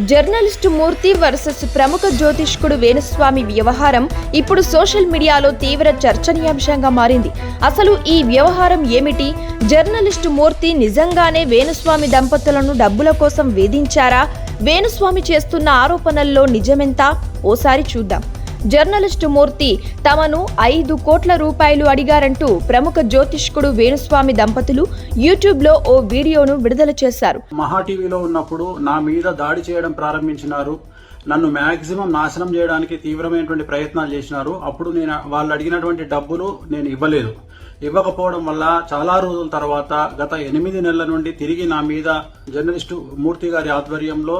Journalist మూర్తి versus ప్రముఖ జ్యోతిష్కుడు వేణుస్వామి వ్యవహారం ఇప్పుడు సోషల్ మీడియాలో తీవ్ర చర్చనీయాంశంగా మారింది. అసలు ఈ వ్యవహారం ఏమిటి? జర్నలిస్టు మూర్తి నిజంగానే వేణుస్వామి దంపతులను డబ్బుల కోసం వేధించారా? వేణుస్వామి చేస్తున్న ఆరోపణల్లో నిజమెంత? ఓసారి చూద్దాం. జర్నలిస్టు మూర్తి తమను 5 కోట్ల రూపాయలు అడిగారంటూ ప్రముఖ జ్యోతిష్కుడు వేణుస్వామి దంపతులు యూట్యూబ్ లో ఓ వీడియోను విడుదల చేశారు. మహా టీవీలో ఉన్నప్పుడు నా మీద దాడి చేయడం ప్రారంభించినారు. నన్ను మాక్సిమం నాశనం చేయడానికి తీవ్రమైనటువంటి ప్రయత్నాలు చేసినారు. అప్పుడు వాళ్ళు అడిగినటువంటి డబ్బులు నేను ఇవ్వలేదు. ఇవ్వకపోవడం వల్ల చాలా రోజుల తర్వాత గత 8 నెలల నుండి తిరిగి నా మీద జర్నలిస్టు మూర్తి గారి ఆధ్వర్యంలో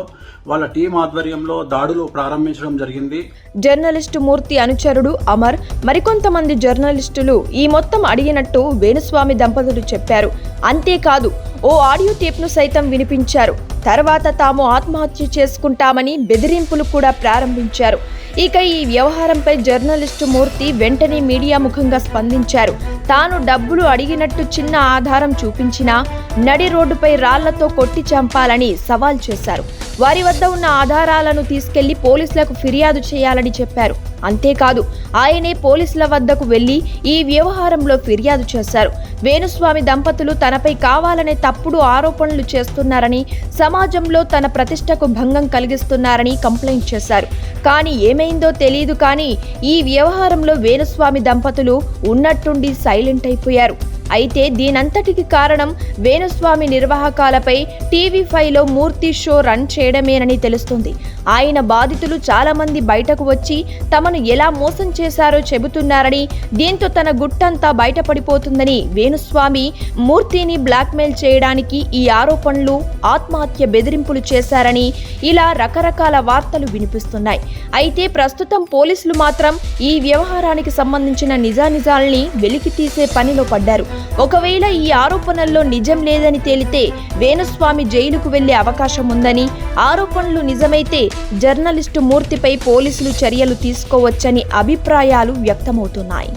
వాళ్ళ టీం ఆధ్వర్యంలో దాడులు ప్రారంభించడం జరిగింది. జర్నలిస్టు మూర్తి అనుచరుడు అమర్ మరికొంతమంది జర్నలిస్టులు ఈ మొత్తం అడిగినట్టు వేణుస్వామి దంపతులు చెప్పారు. అంతేకాదు ఓ ఆడియో టేప్ను సైతం వినిపించారు. తర్వాత తాము ఆత్మహత్య చేసుకుంటామని బెదిరింపులు కూడా ప్రారంభించారు. ఇక ఈ వ్యవహారంపై జర్నలిస్టు మూర్తి వెంటనే మీడియా ముఖంగా స్పందించారు. తాను డబ్బులు అడిగినట్టు చిన్న ఆధారం చూపించినా నడి రోడ్డుపై రాళ్లతో కొట్టి చంపాలని సవాల్ చేశారు. వారి వద్ద ఉన్న ఆధారాలను తీసుకెళ్లి పోలీసులకు ఫిర్యాదు చేయాలని చెప్పారు. అంతేకాదు ఆయనే పోలీసుల వద్దకు వెళ్లి ఈ వ్యవహారంలో ఫిర్యాదు చేశారు. వేణుస్వామి దంపతులు తనపై కావాలనే తప్పుడు ఆరోపణలు చేస్తున్నారని, సమాజంలో తన ప్రతిష్టకు భంగం కలిగిస్తున్నారని కంప్లైంట్ చేశారు. కానీ ఏమైందో తెలియదు. కానీ ఈ వ్యవహారంలో వేణుస్వామి దంపతులు ఉన్నట్టుండి సైలెంట్ అయిపోయారు. అయితే దీనంతటికి కారణం వేణుస్వామి నిర్వాహకాలపై టీవీ5లో మూర్తి షో రన్ చేయడమేనని తెలుస్తుంది. ఆయన బాధితులు చాలా మంది బయటకు వచ్చి తమను ఎలా మోసం చేశారో చెబుతున్నారని, దీంతో తన గుట్టంతా బయటపడిపోతుందని వేణుస్వామి మూర్తిని బ్లాక్మెయిల్ చేయడానికి ఈ ఆరోపణలు, ఆత్మహత్య బెదిరింపులు చేశారని ఇలా రకరకాల వార్తలు వినిపిస్తున్నాయి. అయితే ప్రస్తుతం పోలీసులు మాత్రం ఈ వ్యవహారానికి సంబంధించిన నిజానిజాల్ని వెలికి తీసే పనిలో పడ్డారు. ఒకవేళ ఈ ఆరోపణల్లో నిజం లేదని తేలితే వేణుస్వామి జైలుకు వెళ్లే అవకాశం ఉందని, ఆరోపణలు నిజమైతే జర్నలిస్టు మూర్తిపై పోలీసులు చర్యలు తీసుకోవచ్చని అభిప్రాయాలు వ్యక్తమవుతున్నాయి.